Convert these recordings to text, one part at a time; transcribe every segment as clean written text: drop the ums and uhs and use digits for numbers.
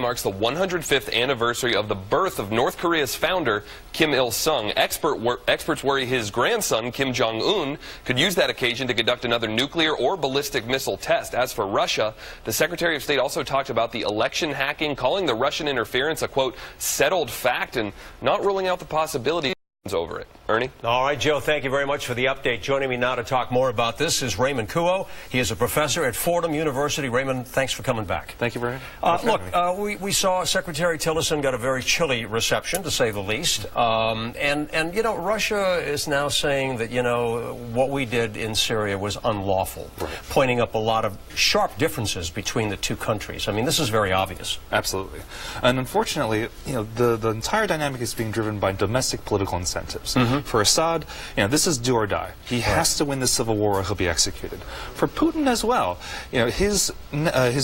marks the 105th anniversary of the birth of North Korea's founder, Kim Il-sung. Experts worry his grandson, Kim Jong-un, could use that occasion to conduct another nuclear or ballistic missile test. As for Russia, the Secretary of State also talked about the election hacking, calling the Russian interference a, quote, settled fact, and not ruling out the possibility over it. Ernie? All right, Joe, thank you very much for the update. Joining me now to talk more about this is Raymond Kuo. He is a professor at Fordham University. Raymond, thanks for coming back. Thank you very much. We saw Secretary Tillerson got a very chilly reception, to say the least. And you know, Russia is now saying that, you know, what we did in Syria was unlawful, pointing up a lot of sharp differences between the two countries. I mean, this is very obvious. Absolutely. And unfortunately, you know, the entire dynamic is being driven by domestic political incentives. For Assad, you know, this is do or die. He has to win the civil war or he'll be executed. For Putin as well, you know, his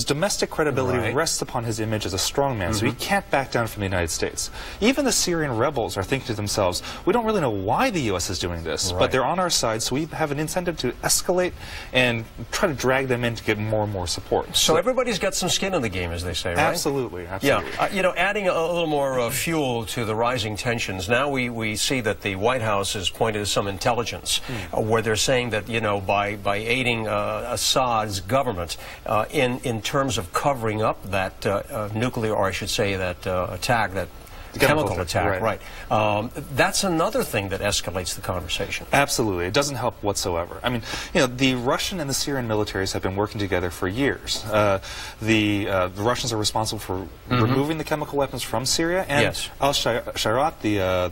domestic credibility rests upon his image as a strongman, so he can't back down from the United States. Even the Syrian rebels are thinking to themselves, we don't really know why the U.S. is doing this, but they're on our side, so we have an incentive to escalate and try to drag them in to get more and more support. So everybody's got some skin in the game, as they say, right? Absolutely, absolutely. Yeah, you know, adding a little more fuel to the rising tensions, now we see that the White House has pointed to some intelligence where they're saying that, you know, by aiding Assad's government in terms of covering up that nuclear, or I should say that attack, that chemical attack, that's another thing that escalates the conversation. Absolutely. It doesn't help whatsoever. I mean, you know, the Russian and the Syrian militaries have been working together for years. The Russians are responsible for removing the chemical weapons from Syria, and Al-Shayrat,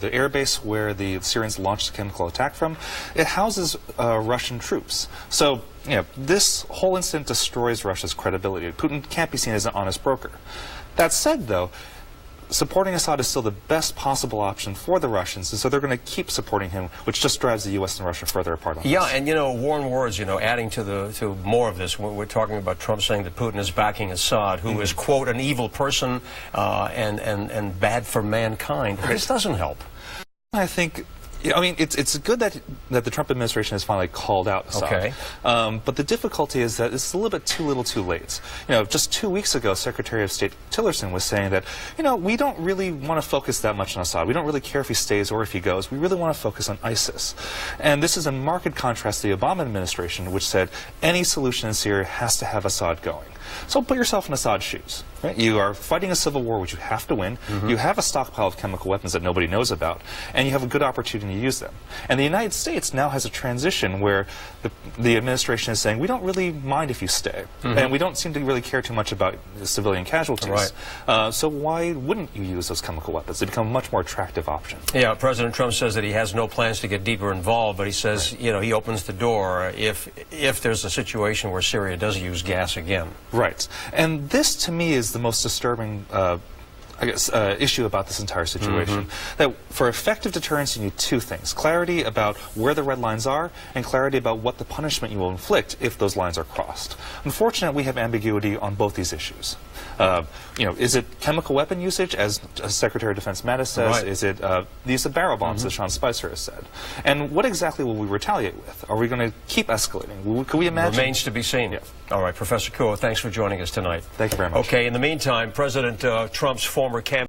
the air base where the Syrians launched the chemical attack from, it houses Russian troops. So, you know, this whole incident destroys Russia's credibility. Putin can't be seen as an honest broker. That said, though, supporting Assad is still the best possible option for the Russians, and so they're going to keep supporting him, which just drives the U.S. and Russia further apart on this. Yeah, and you know, warm words, you know, adding to more of this, we're talking about Trump saying that Putin is backing Assad, who is, quote, an evil person and bad for mankind. This doesn't help. I think... Yeah, I mean, it's good that the Trump administration has finally called out Assad. But the difficulty is that it's a little bit too little too late. You know, just 2 weeks ago, Secretary of State Tillerson was saying that, you know, we don't really want to focus that much on Assad. We don't really care if he stays or if he goes. We really want to focus on ISIS. And this is in marked contrast to the Obama administration, which said any solution in Syria has to have Assad going. So put yourself in Assad's shoes. Right? You are fighting a civil war which you have to win. You have a stockpile of chemical weapons that nobody knows about, and you have a good opportunity to use them. And the United States now has a transition where the administration is saying, we don't really mind if you stay, and we don't seem to really care too much about the civilian casualties. So why wouldn't you use those chemical weapons? They become a much more attractive option. Yeah, President Trump says that he has no plans to get deeper involved, but he says, you know, he opens the door if there's a situation where Syria does use gas again. Right. And this, to me, is the most disturbing issue about this entire situation. That for effective deterrence, you need two things: clarity about where the red lines are, and clarity about what the punishment you will inflict if those lines are crossed. Unfortunately, we have ambiguity on both these issues. You know, is it chemical weapon usage, as Secretary of Defense Mattis says? Is it the use of barrel bombs, as Sean Spicer has said? And what exactly will we retaliate with? Are we going to keep escalating? Could we imagine? Remains to be seen. Yeah. All right, Professor Kuo, thanks for joining us tonight. Thank you very much. Okay, in the meantime, President Trump's former campaign